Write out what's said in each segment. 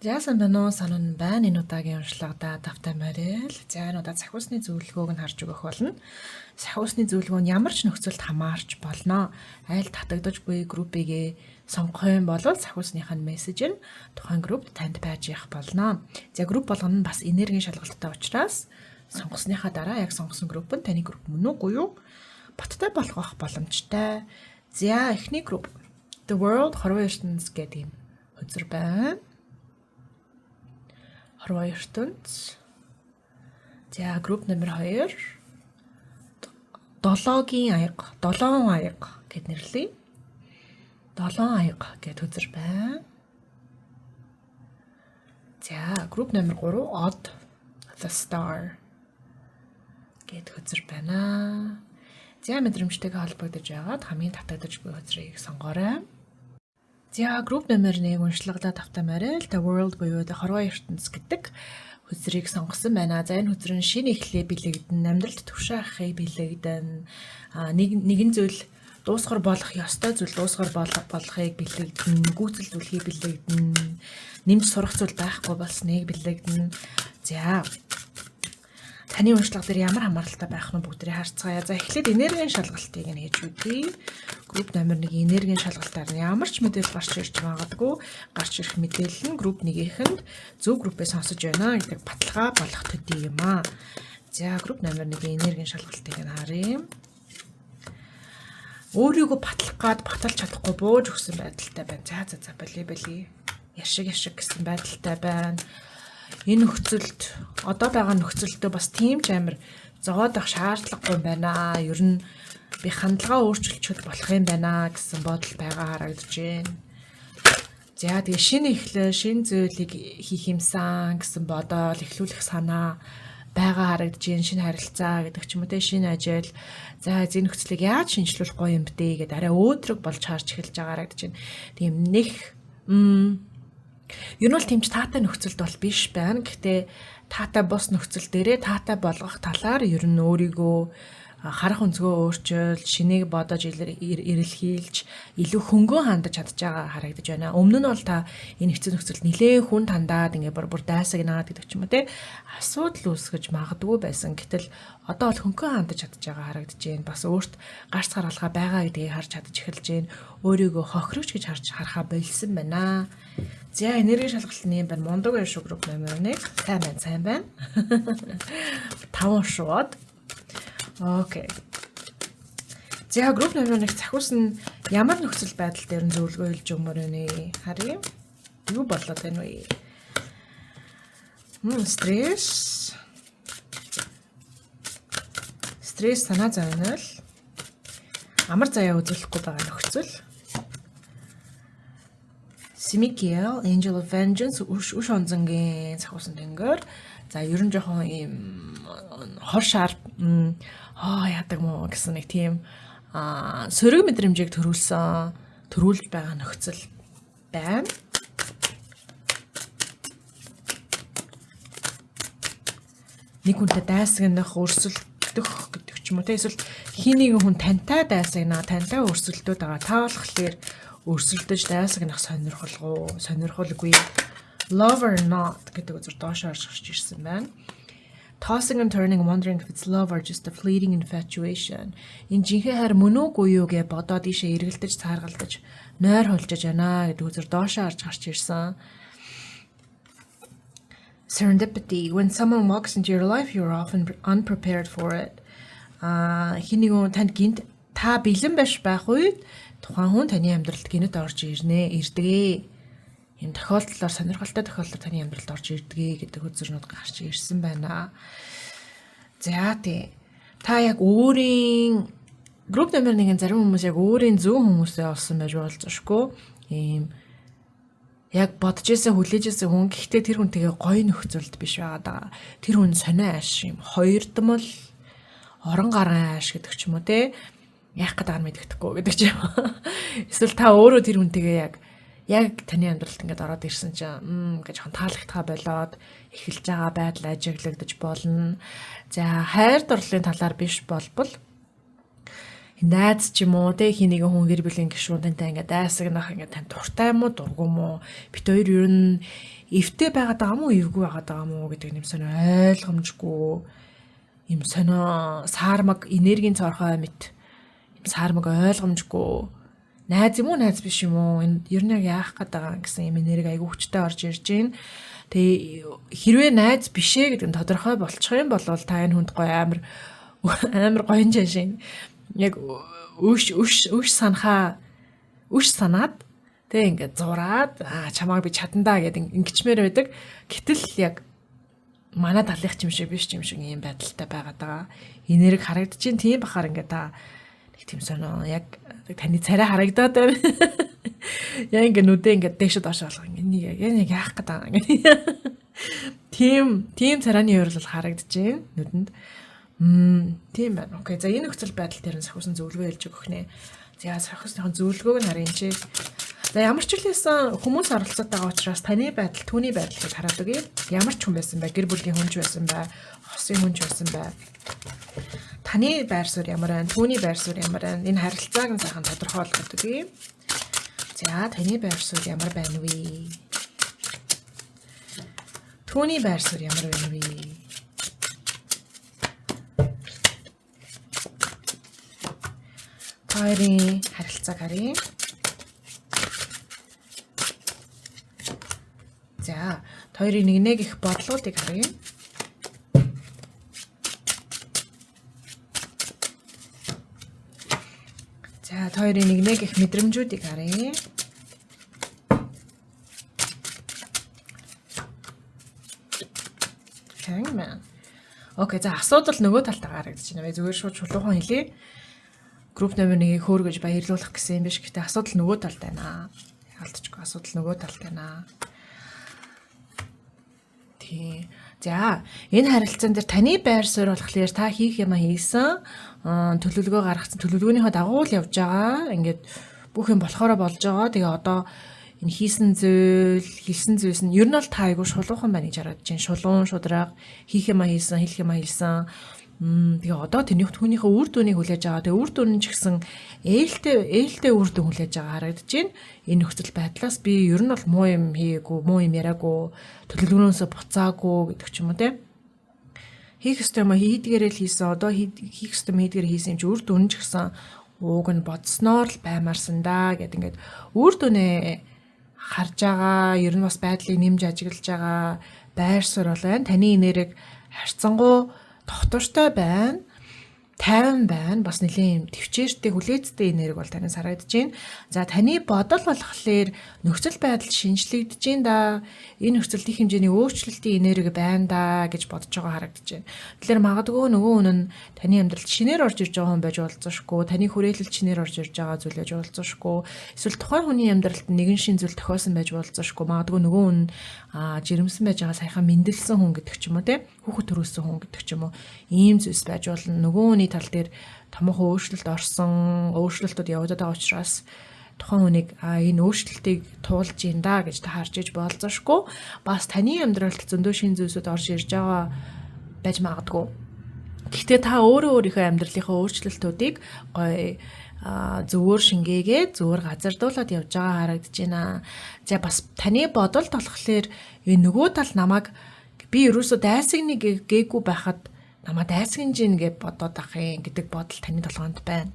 Яасан байна уу? Санан байна. Энэ удаагийн уншлагада давтай морил. За энэ удаа сахиусны зөвлөгөөг нь харж өгөх болно. Сахиусны зөвлөгөө нь ямар ч нөхцөлд хамаарч болно. Айл татагдаж буй группийг сонгох юм бол сахиусныхаа мессеж нь тухайн группт танд байж явах болно. За групп болгоно нь бас энергийн шалгалттай учраас сонгосныхаа дараа яг сонгосон групп нь таны групп мөн үгүй юу? Баттай болох боломжтой. За эхний групп The World хорвоо ертөнц гэдэг юм хөзөр байна. Хорвоо ертөнц. За групп номер 2 7-гийн аяга, 7 аяга гэд нэрлэе. 7 аяга гэд хөзөр байна. За групп номер 3 Odd the Star гэд хөзөр байна. За мэдрэмжтэйгээ холбогдож байгаад хамгийн татагдаж буй хөзрийг сонгоорой. За групп номер 1 уншлагада давтай морил The World буюу хорвоо ертөнц гэдэг хөзрийг сонгосон байна. За энэ хөзөр нь шинэ эхлээ бэлэгдэн, амьдралд төвшин ахыг бэлэгдэн, нэгэн зүйл дуусгар болох ёстой зүйл дуусгар болохыг бэлэгдэн, гүйцэл зүйлхийг бэлэгдэн, нэмж сурах зүйл байхгүй болсныг бэлэгдэн. За таны уншлага дээр ямар хамааралтай байх нь бүгдийг харцгаая. За эхлээд энергийн шалгалтыг нь хийж үзье. Групп номер 1 энергийн шалгалтаар нь ямар ч мэдээлэл гарч ирж магадгүй. Гарч ирэх мэдээлэл нь групп 1-ийнхэнд зөв группээ сонсож байна гэдэг баталгаа болох төдий юм аа. За групп номер 1-ийн энергийн шалгалтыг нь харъя. Өөрийгөө батлах гад баталж чадахгүй бууж өгсөн байдалтай байна. За бали. Яшиг гэсэн байдалтай байна. Энэ нөхцөлд одоо байгаа нөхцөлдөө бас тийм ч амар зовоод ах шаардлагагүй байна. Ер нь би хандлага өөрчилчүүд болох юм байна гэсэн бодол байгаа харагдаж байна. За тэгээ шинэ эхлээ, шинэ зүйлийг хийх юмсан гэсэн бодол, эхлүүлэх санаа байгаа харагдаж байна. Шинэ харилцаа гэдэг ч юм уу те шинэ ажил. За энэ нөхцөлийг яаж шинжлүүлэхгүй юм бэ гэдэг арай өөдрөг болж харж эхэлж байгаа харагдаж байна. Тийм нэг ер нь бол тэмч таатай нөхцөлд бол биш байна. Гэхдээ таатай бус нөхцөл дээрээ таатай болгох талаар ер нь өөрийгөө харах өнцгөө өөрчил, шинийг бодож эрэлхийлж, илүү хөнгөн хандаж чадж байгаа харагдаж байна. Өмнө нь бол та энэ хэцүү нөхцөлд нэлээд хүн тандаад ингээ бүр дайсагнаад гэдэг ч юм уу те асуудал үүсгэж магадгүй байсан. Гэтэл одоо бол хөнгөн хандаж чадж байгаа харагдаж байна. Бас өөрт гарц гаргалгаа байгаа гэдгийг харж чадж эхэлж байна. Өөрийгөө хохирогч гэж харж харахаа болсон байна. За энерги шалгалт нь юм байна. Мундаг шүү групп номер 1. Сайн байна. 5 шууд. Окей. За групп номер 1 захиус нь ямар нөхцөл байдал дээр нь зөвлөгөө хэлж өгмөр вэ? Харъя. Юу болоод байна вэ? Стресс, санаа зовнил, амар заяа үзүүлэхгүй байгаа нөхцөл. Simikiel, Angel of Vengeance, үш онзонгийн захиусан тэнгэр. За ер нь жоохон ийм хор шар яадаг мó гэсэн нэг тийм сөрөг мэдрэмжийг төрүүлж байгаа нөхцөл байна. Нэг хүнтэй дайсагнах, өрсөлдөх гэдэг ч юм уу те эсвэл хин нэгэн хүн тантай дайсагнаа, тантай өрсөлдөд байгаа. Та болохоор өрсөлдөж дайсагнах сонирхолгүй. Love or not гэдэг үзэр доош орж ирсэн байна. Tossing and turning, wondering if it's love or just a fleeting infatuation. Энэ жинхэнэ хайр мөн үгүй юу гэж бодоод ийшээ эргэлдэж, цааргалдаж, нойр холжож байна гэдэг үзэр доош орж гарч ирсэн. Serendipity. When someone walks into your life, you're often unprepared for it. Хин нэгэн танд гинт та бэлэн байх үед тухайн хүн таны амьдралд гинэт орж ирдэг. Ийм тохиолдлоор сонирхолтой тохиолдол таны амьдралд орж ирдэг гэдэг үзэрнүүд гарч ирсэн байна. За тий. Та яг өөрийн групп номер 1-ийн зарим хүмүүс яг өөрийн зөв хүмүүсээ олсон байж болзошгүй. Ийм яг бодож исэн хүлээж исэн хүн гэхдээ тэр хүнтэйгээ гоё нөхцөлд биш байгаа даа. Тэр хүн сонио ааш юм хоёрдмол орон гарan ааш гэдэг ч юм уу те. Яах гэдэг нь мэддэхгүй гэдэг ч юм. Эсвэл та өөрөө тэр хүнтэйгээ яг таны амьдралд ингээд ороод ирсэн чинь гэж таалагдхаа болоод эхэлж байгаа байдал ажиглагдаж болно. За хайр дурлалын талаар биш болбол найз ч юм уу те хий нэгэн хүн гэр бүлийн гишүүнтэй ингээд дайсагнах ингээд тань дуртай юм уу дургүй юм уу бит хоёр ер нь эвтэй байгаад байгаа мó эвгүй байгаад байгаа мó гэдэг юм сонио ойлгомжгүй юм сонио саармаг энергийн цорхой мэт юм саармаг ойлгомжгүй найз юм уу найз биш юм уу энэ ер нь яах гээд байгаа гэсэн юм энерги айгүй хүчтэй орж ирж байна. Тэгээ хэрвээ найз бишээ гэдэг нь тодорхой болчих юм бол та энэ хүнд гоё амар гоён жишээ яг өш санаад тэг ингээд зураад чамааг би чадандаа гэдэг ингэчмээр байдаг. Гэтэл яг манай талынх юм шиг биш юм шиг ийм байдалтай байгаад байгаа. Энерги харагдчихээн тийм бахаар ингээд та нэг тийм сонио яг таны царай харагдаад байна. Яа ингээд нүдээ ингээд дээш доош болгох ингээд яг яах гээд байгаа ингээд. Тийм царайны хувьд бол харагдчихээн нүдэнд. Тийм байна. Окей. За энэ нөхцөл байдал дээр сахиусан зөвлөгөө хэлж өгөх нэ. За сахиусныхон зөвлөгөөг нь харъя чи. За ямар ч хэлсэн хүмүүс оролцоод байгаа учраас таны байдал, түүний байдлыг хараад өгье. Ямар ч хүн байсан бай, гэр бүлийн хүн ч байсан бай, хосын хүн ч байсан бай. Таны байр суурь ямар байна, түүний байр суурь ямар байна, энэ харилцааг нь сайхан тодорхойлгоод өгье. За таны байр суурь ямар байна вэ? Түүний байр суурь ямар байна вэ? хоёрын харилцааг харъя. За, хоёрын нэг их бодлогуудыг харъя. За, хоёрын нэг их мэдрэмжүүдийг харъя. Hangman. Окей, за асуудал нөгөө талтаа харагдаж байна. Зүгээр шууд чулуухан хэлье. Групп номер 1-ийг хөөргөж баярлуулах гэсэн юм биш. Гэхдээ асуудал нөгөө талд байна. Алдчихгүй асуудал нөгөө талд байна. Тийм. За, энэ харилцаан дээр таны байр суурь болохоор та хийх юм хийсэн, төлөвлөгөө гаргасан, төлөвлөгөөнийхөө дагуу л явж байгаа. Ингээд бүх юм болохоор болж байгаа. Тэгээ одоо энэ хийсэн зүйл, хэлсэн зүйлс нь ер нь бол та айгүй шулуухан байна гэж хараад чинь. Шулуун, шудраг, хийх юм хийсэн, хэлэх юм хийсэн. Тэгээ одоо түүнийхээ үр дүнийг хүлээж байгаа. Тэгээ үр дүн нь ч гэсэн ээлтэй үр дүн хүлээж байгаа харагдаж байна. Энэ нөхцөл байдлаас би ер нь бол муу юм хийгээгүй, муу юм яриаггүй, төлөвлөгөөнөөсөө буцаагүй гэдэг ч юм уу те. Хийх ёстой юм хийдгээрээ л хийсэн. Одоо хийх ёстой юм хийдгээрээ хийсэн юм чи үр дүн ч гэсэн ууг нь бодсноор л баймарсан да гэд ингээд үр дүнээ харж байгаа. Ер нь бас байдлыг нэмж ажиглаж байгаа. Байр суурь бол байна. Таны энерги харьцангуй тогтвортой байна, тайван байна, бас нэлийн төвчээртэй хүлээцтэй энерги бол танаас харагдаж байна. За таны бодол болохоор нөхцөл байдал шинжлэгдэж байна да. Энэ нөхцөлд их хэмжээний өөрчлөлтийн энерги байна да гэж бодож байгаа харагдаж байна. Тэгэхээр магадгүй нөгөө хүн нь таны амьдралд шинээр орж ирж байгаа хүн байж болзошгүй, таны хүрээлэлд шинээр орж ирж байгаа зүйл байж болзошгүй, эсвэл тухайн хүний амьдралд нэгэн шин зүйл тохиосон байж болзошгүй. Магадгүй нөгөө хүн жирэмсэн байж байгаа саяхан мэндэлсэн хүн гэдэг ч юм уу те, хүүхэд төрүүлсэн хүн гэдэг ч юм уу. Ийм зүйлс байж болно. Нөгөөний тал дээр томоохон өөрчлөлт орсон, өөрчлөлтүүд явагдаад байгаа учраас тухайн хүнийг энэ өөрчлөлтийг туулж ийн да гэж та харж иж болзошгүй. Бас таны амьдралд зөндөө шин зүйлсүүд орж ирж байгаа байж магадгүй. Гэхдээ та өөрийнхөө амьдралынхаа өөрчлөлтүүдийг гоё зөвөр шингээгээд зөвөр газардуулаад явж байгаа харагдаж байна. За бас таны бодолд болохоор энэ нөгөө тал намайг би ерөөсөө дайсагныг гээгүй байхад намайг дайсагнаж ийн гэж бодоод ах юм гэдэг бодол таны толгойд байна.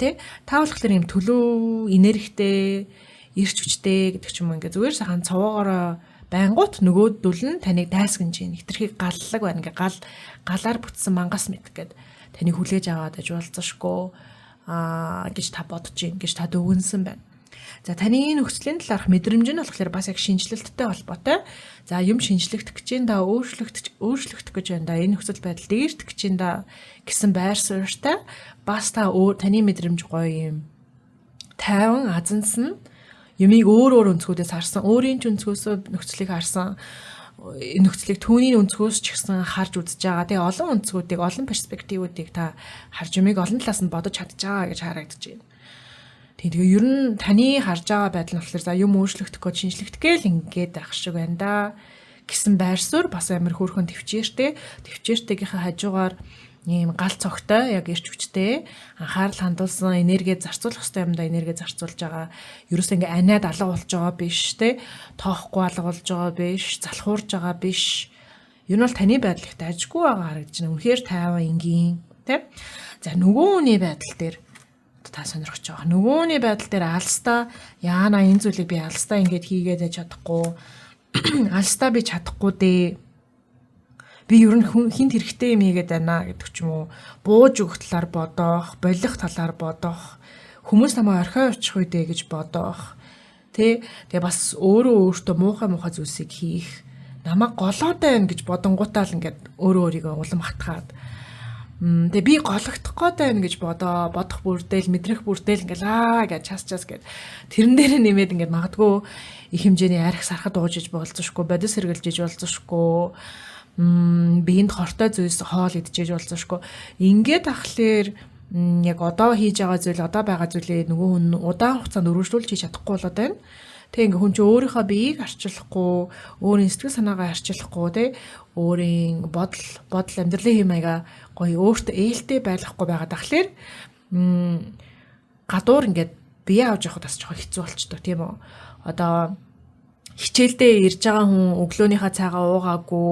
Тэ та болохоор юм төлөв энергитэй, эрч хүчтэй гэдэг ч юм уу ингээ зүгээр сайхан цаваагаараа байнгут нөгөөдөл нь таныг дайсагнаж ийн. Хитрхийг галлаг байна ингээ галаар бүтсэн мангас мэт гэд таныг хүлээж аваад аж болцсошгүй гэж та бодож ийн гэж та дүгнсэн байна. За таны нөхцөлийн талаарх мэдрэмж нь болохоор бас яг шинжлэлттэй холбоотой. За юм шинжлэгдэх гэж энэ да өөрчлөгдөх гэж байна да. Энэ нөхцөл байдал дээрдэх гэж энэ да гэсэн байр суурьтай бас та таны мэдрэмж гоё юм. Тайван азансан юмыг өөр өнцгүүдээс харсан, өөрийн ч өнцгөөсөө нөхцөлийг харсан. Энэ нөхцөлийг түүний өнцгөөс ч гэсэн харж үзэж байгаа. Тэгээ олон өнцгүүдийг, олон перспективүүдийг та харж юмыг олон талаас нь бодож чадж байгаа гэж харагдаж байна. Тэгээ ер нь таны харж байгаа байдал нь болохоор за юм өөрчлөгдөх гэж шинжлэхдэх гээл ингээд байх шиг байна да гэсэн байр суурь бас амар хөөрхөн төвчээртэй. Төвчээртэйгийнхээ хажуугаар ийм гал цогтой яг эрч хүчтэй анхаарал хандуулсан энерги зарцуулах ёстой юмдаа энерги зарцуулж байгаа. Ерөөсөө ингээ аниад алга болж байгаа биш те. Тоохгүй алга болж байгаа биш, залхуурж байгаа биш. Юу нь бол таны байдал их дайжгүй байгаа харагдаж байна. Үнэхээр тайван энгийн те. За нөгөөний байдал дээр та сонирхож байгаа. Нөгөөний байдал дээр алстаа яана энэ зүйлийг би алстаа ингэж хийгээд чадахгүй. Алстаа би чадахгүй дээ. Би ер нь хинт хэрэгтэй юм ийгээд байна гэдэг ч юм уу. Бууж өгөх талаар бодох, болох талаар бодох, хүмүүс намайг орхио очих үедээ гэж бодох. Тэгээ бас өөртөө муухай зүйлсийг хийх. Намайг голоод байна гэж бодонгуудаа л ингээд өөрийгөө улам хатгаад. Тэгээ би гологдох гээд байна гэж бодох бүрдэл, мэдрэх бүрдэл ингээд гэж час гэд. Тэрэн дээр нэмээд ингээд магадгүй их хэмжээний арх сархад уужиж болцсошгүй, бодис сэргэлжиж болцсошгүй. Биеинд хортой зүйлс хоол идчихэж болцсошгүй. Ингээд ахлаар яг одоо хийж байгаа зүйл, одоо байгаа зүйлээ нөгөө хүн удаан хугацаанд өргөжлүүлж хийж чадахгүй болоод байна. Тэг ингээ хүн чинь өөрийнхөө биеийг арчлахгүй, өөрийн сэтгэл санаагаа арчлахгүй, тэ өөрийн бодол амьдралын хэм маяга гоё өөртөө ээлтэй байлгахгүй байгаад ахлаар гадуур ингээд бие авч явахд бас жоохон хэцүү болчдөг тийм үү. Одоо хичээлдээ ирж байгаа хүн өглөөнийхөө цайгаа уугаагүй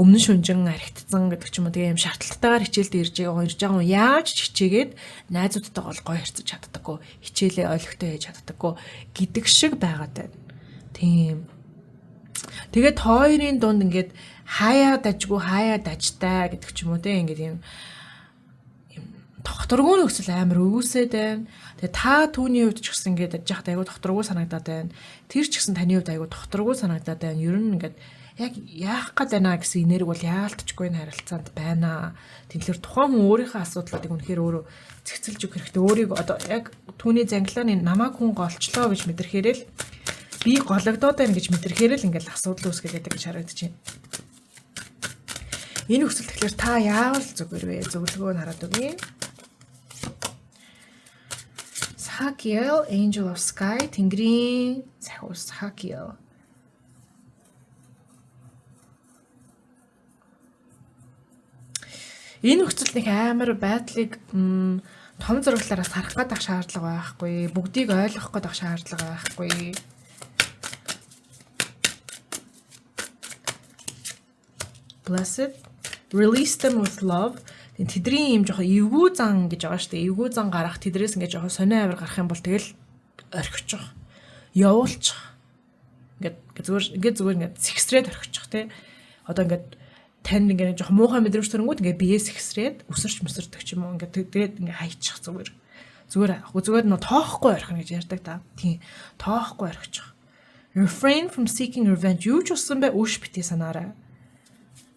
өмнө шүнжин архитцсан гэдэг ч юм уу тийм шаардлагатайгаар хичээлдээ ирж байгаа хүн яаж ч хичээгээд найзуудтайгаа бол гоё харьцаж чаддаггүй хичээлээ ойлгохтой хийж чаддаггүй гэдэг шиг байгаад байна. Тийм. Тэгээд хоёрын дунд ингээд хаяа дажгүй хаяа дажтай гэдэг ч юм уу тийм ингээд юм докторгүй нөхцөл амар өвөөсөд байна. Тэгээ та түүний хувьд ч гэсэн ингээд яах айгу докторгүй санагдаад байна. Тэр ч гэсэн таны хувьд айгу докторгүй санагдаад байна. Ер нь ингээд яг яах гээд байна гэсэн энерги бол яалтчгүй харилцаанд байна. Тэгэхээр тухайн хүн өөрийнхөө асуудлуудыг үнэхээр өөрөө зэгцэлж өгөх хэрэгтэй. Өөрийг одоо яг түүний зангилааны намайг хүн голчлоо гэж мэдэрхээрэл би гологдоод байна гэж мэдэрхээрэл ингээд асуудал үүсгээд байдаг гэж харагдаж байна. Энэ нөхцөл тэгэхээр та яавал зүгээр вэ? Зөвлөгөө нь хараад өгье. Sakiel, Angel of Sky, Тэнгэрийн захиус Sakiel. Энэ нөхцөлд нэг амар байдлыг том зураглалаараа харах гэдэг шаардлага байхгүй. Бүгдийг ойлгох гэдэг шаардлага байхгүй. Blessed, release them with love. Тэдний юм жоохон эвгүй зан гэж байгаа шүү дээ. Эвгүй зан гарах тэдрээс ингээд жоохон сонио авир гарах юм бол тэгэл орхичих. Явуулчих. Ингээд зүгээр сэгсрээд орхичих тий. Одоо ингээд тань ингээд жоохон муухай мэдрэмж төрөнгүүд ингээд биеэс сэгсрээд өсөрч мөсөрдөг ч юм уу. Ингээд тэгээд ингээд хайчих зүгээр нөө тоохгүй орхино гэж ярьдаг та. Тийм. Тоохгүй орхичих. Refrain from seeking revenge. Юу ч болсон бай үш битээ санаарай.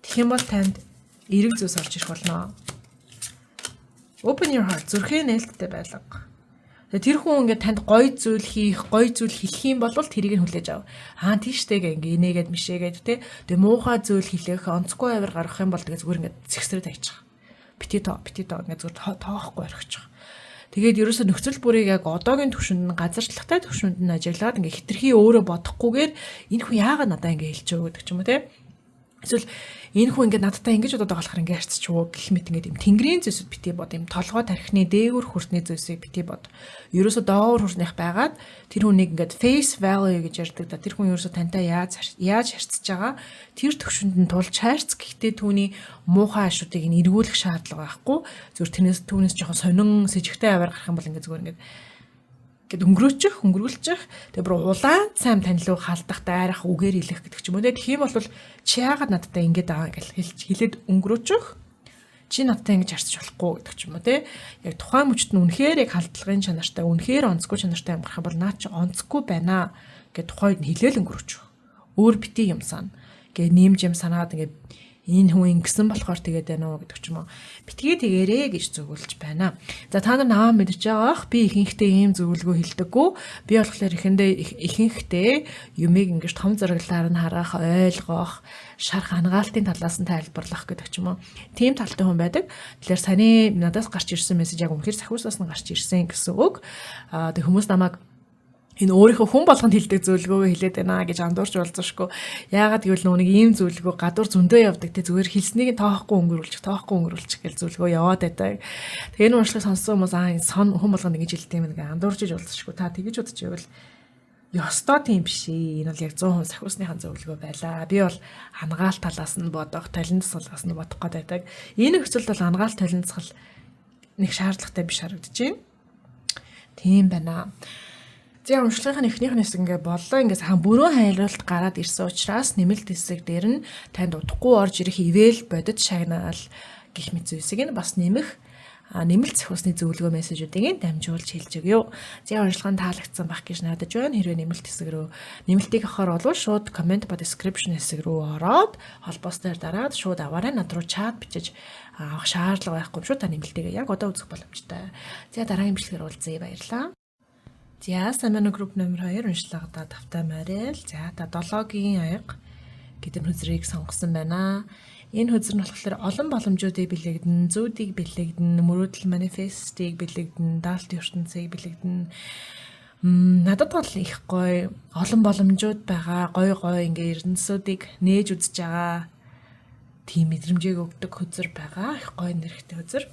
Тэгэх юм бол танд эерэг зүйлс орж ирэх болно. Open your heart. Зүрхээ нээлттэй байлга. Тэр хүн ингээд танд гоё зүйл хийх, гоё зүйл хэлэх юм бол тэрийг нь хүлээж ав. Тийштэйгээ ингээ инээгээд мишээгээд те. Тэгээ муухай зүйл хэлэх, онцгүй авир гаргах юм бол тэгээ зүгээр ингээд зэгсрээд хайчих. Бити тоо ингээ зүгээр тоохгүй орхичих. Тэгээд ерөөсөө нөхцөл бүрийг яг одоогийн түвшинд нь газарчлагтай түвшинд нь ажиглаад ингээ хитрхи өөрөө бодохгүйгээр энэ хүн яагаад надаа ингээ хэлчихв гэдэг ч юм уу те. Эсвэл энэ хүн ингээд надтай ингэж удаад байгаа болохоор ингээд харцчихвоо гэх мэт ингээд юм тэнгэрийн зүйлсүүд битээ бод юм толгой тархины дээгүр хүртний зүйлсийг битээ бод. Ерөөсө доогуур хүрснийх байгаад тэр хүнийг ингээд face value гэж ярьдаг да. Тэр хүн ерөөсө тантай яаж харьцаж байгаа тэр төвшөнд нь тулж хайрц гэхдээ түүний муухай ашуудыг нь эргүүлэх шаардлага байхгүй. Зүгээр түүнээс жоохон сонин сэжигтэй аваар гарах юм бол ингээд зүгээр ингээд өнгөрүүлчих тэгээ бүр улаан цайм танилуу халдах дайрах үгээр хэлэх гэдэг ч юм уу тэгэх юм бол чи яагаад надтай ингэж байгаа гэж хэлээд өнгөрөөчих чи надтай ингэж харьцаж болохгүй гэдэг ч юм уу те яг тухайн мөчт нь үнэхээр яг халдлагын чанартай үнэхээр онцгүй чанартай юм гарах юм бол наа чи онцгүй байна гэж тухайд нь хэлээл өнгөрөөчих өөр бити юм сан гэ нэмж юм санаад ингэ энэ хүн ингэсэн болохоор тэгээд байна уу гэдэг ч юм уу. Битгий тэгэрээ гэж зөвлөж байна. За та нар наваа мэдж байгаах би ихэнхдээ ийм зөвлөгөө хэлдэггүй. Би болохоор ихэнхдээ юмыг ингэж том зураглалаар нь харах, ойлгох, шарх хангаалтын талаас нь тайлбарлах гэдэг ч юм уу. Тийм талтай хүн байдаг. Тэгэхээр саяны надаас гарч ирсэн мессеж яг үнэхээр сахиусаас нь гарч ирсэн гэсэн үг. Тэг хүмүүс намайг Энэ өөрийнхөө хүн болгонд хилдэг зөвлөгөөгөө хэлээд байна гэж андуурч болзошгүй. Яагаад гэвэл нэг ийм зөвлөгөө гадуур зөндөө явдаг те зүгээр хэлснийг тоохгүй өнгөрүүлчих гэж зөвлөгөө яваад байдаг. Тэгээ энэ уншлыг сонссон хүмүүс хүн болгонд ингэж хэлдэг юм нэг андуурчиж болзошгүй. Та тэгэж бодчихвол ёстой тийм биш ээ. Энэ бол яг 100% сахиусныхан зөвлөгөө байлаа. Би бол ангаалт талаас нь бодох, талентцлаас нь бодох гэдэг. Энэ нөхцөлд бол ангаалт талентцал нэг шаардлагатай биш харагдаж байна. Тийм байна. За уншлагын эхнийх нь хэсэг ингээ боллоо. Ингээ сайхан бүрэн хайрлалт гараад ирсэн учраас нэмэлт хэсэг дээр нь танд удахгүй орж ирэх ивэл бодит шагнаал гэх мэт зүйлсийг нь бас нэмэлт сахиусны зөвлөгөө мессежүүдийг дамжуулж хэлж өгье. За уншлагын таалагдсан байх гэж надад байна. Хэрвээ нэмэлт хэсэг рүү нэмэлтийг авахар бол шууд комент ба description хэсэг рүү ороод холбоос дээр дараад шууд аваарай над руу чат бичиж авах шаардлага байхгүй шүү. Та нэмэлтийг яг одоо үзэх боломжтой. За дараагийн бичлэгээр уулзъя, баярлалаа. За Самана групп номер 2 уншлагада тавтай морил. За та 7-гийн аяга гэдэг хөзрийг сонгосон байна. Энэ хөзөр нь болохоор олон боломжуудыг бэлэгдэн, зүүдийг бэлэгдэн, мөрөөдөл манифестыг бэлэгдэн, даалт ертөнцийг бэлэгдэн. Надад бол их гоё олон боломжууд байгаа. Гоё ингээ эрдэнэсүүдийг нээж үзэж байгаа. Тийм мэдрэмжийг өгдөг хөзөр байгаа. Их гоё нэрхтээ хөзөр.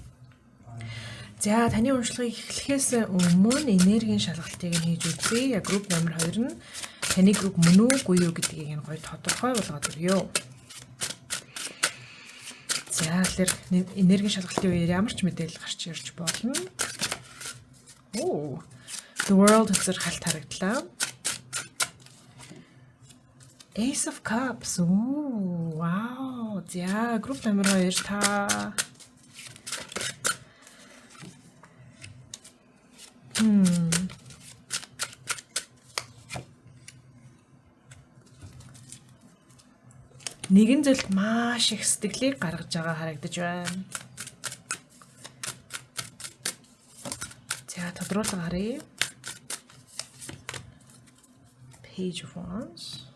За таны уншлагыг эхлэхээс өмнө энергийн шалгалтыг нь хийж үзье. Яг групп номер 2 нь таны групп мөн үгүй юу гэдгийг нь гоё тодорхой болгоод өгье. За тэгэхээр энергийн шалгалтын үеэр ямар ч мэдээлэл гарч ирж болно. The world хэсэр халт харагдлаа. Ace of Cups. Wow. За групп номер 2 та нэгэн зүйлд маш их сэтгэлийг гаргаж байгаа харагдаж байна. За тодруулга харъя. Page of Wands.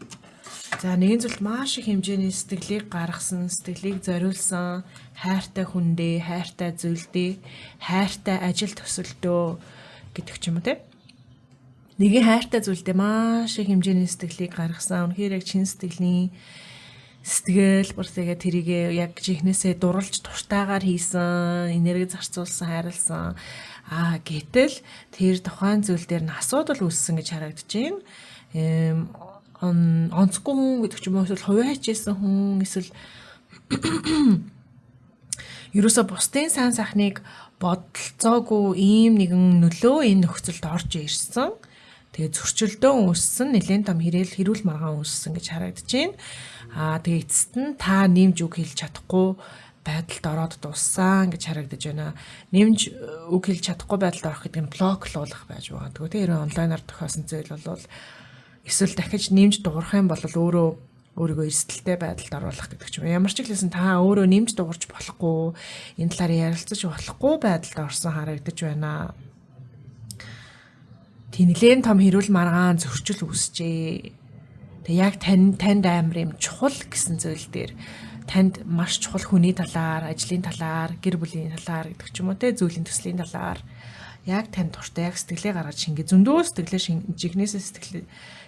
За нэгэн зүйлд маш их хэмжээний сэтгэлийг гаргасан, сэтгэлийг зориулсан, хайртай хүндээ, хайртай зүйлдээ, хайртай ажил төсөлдөө гэдэг ч юм уу те. Нэгэн хайртай зүйлдээ маш их хэмжээний сэтгэлийг гаргасан. Үнэхээр яг чин сэтгэлийн сэтгэл бүр тэгээ тэрийг яг жихнээсээ дурлж туртаагаар хийсэн, энерги зарцуулсан, хайрлсан. Гэтэл тэр тухайн зүйл дээр нь асуудал үүссэн гэж харагдаж байна. Онцгүй хүн гэдэг ч юм уу, эсвэл хувиа хийжсэн хүн, эсвэл ерөөсө бусдын сайн сайхныг бодолцоогүй ийм нэгэн нөлөө энэ нөхцөлд орж ирсэн. Тэгээ зөрчилдөөн үүссэн, нэлээд том хэрүүл маргаан үүссэн гэж харагдаж байна. Тэгээ эцэст нь та нэмж үг хэлж чадахгүй байдалд ороод дууссан гэж харагдаж байна. Нэмж үг хэлж чадахгүй байдалд орох гэдэг нь блоклуулах байж байгаа. Тэгээ онлайнаар тохиосон зүйл бол эсвэл дахиж нэмж дуурах юм бол өөрийгөө эрсдэлтэй байдалд оруулах гэдэг ч юм. Ямар ч хэлсэн та өөрөө нэмж дуурч болохгүй, энэ талаар ярилцаж болохгүй байдалд орсон харагдаж байна. Тэнэлийн том хэрүүл маргаан зөрчил үүсчээ. Тэг яг танд амар юм чухал гэсэн зүйл дээр танд маш чухал хүний талаар, ажлын талаар, гэр бүлийн талаар гэдэг ч юм уу те, зүйлийн төслийн талаар яг танд дуртай, яг сэтгэлээ гаргаж шингээ, зөндөө жигнэсээ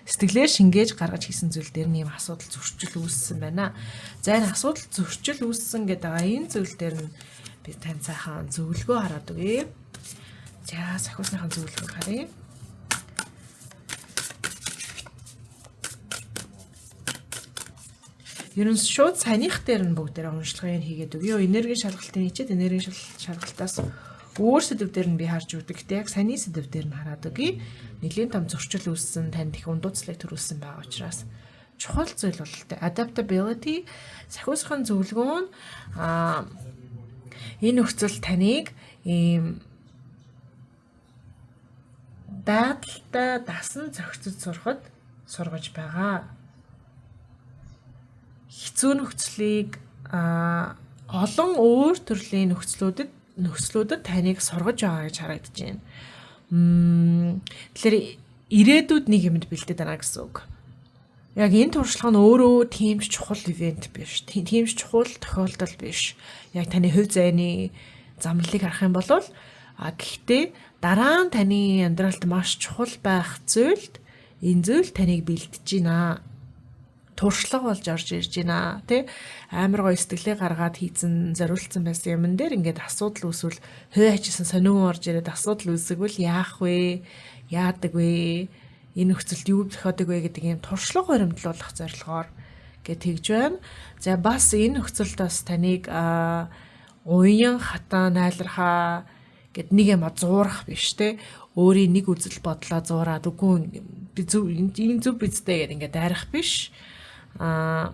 сэтгэлээр шингээж гаргаж хийсэн зүйл дээр нэм асуудал зөрчил үүссэн байна. За энэ асуудал зөрчил үүссэн гэдэг энэ зүйл дээр нь би тань сайхан зөвлөгөө хараад өгье. За сахиусныхан зөвлөгөө харъя. Ер нь шууд санийх дээр нь бүгдээрээ уншлагыг хийгээд өгье. Энергийн шалгалтын хичээд энергийн шалгалтаас өөр сэдв дээр нь би харж үздэг. Гэтэ яг саний сэдв дээр нь хараад өгье. Нэлийн том зөрчил үүссэн, танд их ундууцлыг төрүүлсэн байгаа учраас чухал зүйл бол adaptability, сахиусныхан зөвлөгөө нь энэ нөхцөл таныг ийм дадалтай дасан зохицож сургаж байгаа. Хэцүү нөхцөлийг олон өөр төрлийн нөхцлүүдэд таныг сургаж байгаа гэж харагдаж байна. Тэгэхээр ирээдүйд нэг юмд бэлдээд байна гэсэн үг. Яг энэ туршлага нь өөрөө тийм чухал ивент биш. Тийм чухал тохиолдол биш. Яг таны хувь зайны замналыг харах юм бол Гэхдээ дараа нь таны амьдралд маш чухал байх зүйлд энэ зүйл таныг бэлдэж байна. Туршлага болж орж ирж байна. Тэ амар гоё сэтгэлээ гаргаад хийцэн зориулсан байсан юмн дээр ингээд асуудал үүсвэл хөө хажсан сонио орж ирээд асуудал үүсгвэл яах вэ? Яадаг вэ? Энэ нөхцөлд юу тохиодог вэ гэдэг ийм туршлага баримтлуулах зорилгоор гэж тэгж байна. За бас энэ нөхцөлд бас таныг уян хатаа найлархаа гэд нэг юм зуурах биш те. Өөрийн нэг үзэл бодлоо зуураад үгүй би зөв энэ зөв бидтэй гэдэг ингээд дайрах биш. Зарим